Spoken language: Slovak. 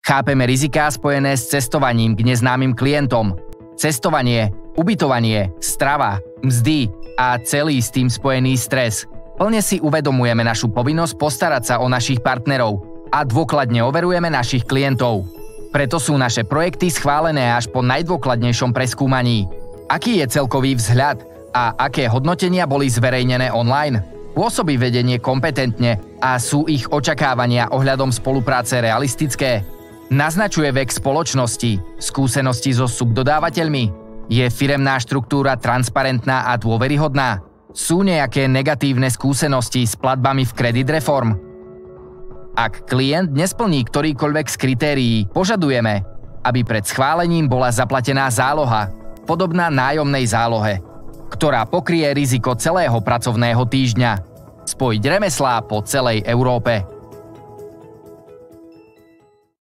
Chápeme riziká spojené s cestovaním k neznámym klientom. Cestovanie, ubytovanie, strava, mzdy a celý s tým spojený stres. Plne si uvedomujeme našu povinnosť postarať sa o našich partnerov a dôkladne overujeme našich klientov. Preto sú naše projekty schválené až po najdôkladnejšom preskúmaní. Aký je celkový vzhľad a aké hodnotenia boli zverejnené online? Pôsobí vedenie kompetentne a sú ich očakávania ohľadom spolupráce realistické? Naznačuje vek spoločnosti, skúsenosti so subdodávateľmi? Je firemná štruktúra transparentná a dôveryhodná? Sú nejaké negatívne skúsenosti s platbami v Credit Reform? Ak klient nesplní ktorýkoľvek z kritérií, požadujeme, aby pred schválením bola zaplatená záloha, podobná nájomnej zálohe, ktorá pokrie riziko celého pracovného týždňa. Spojiť remeslá po celej Európe.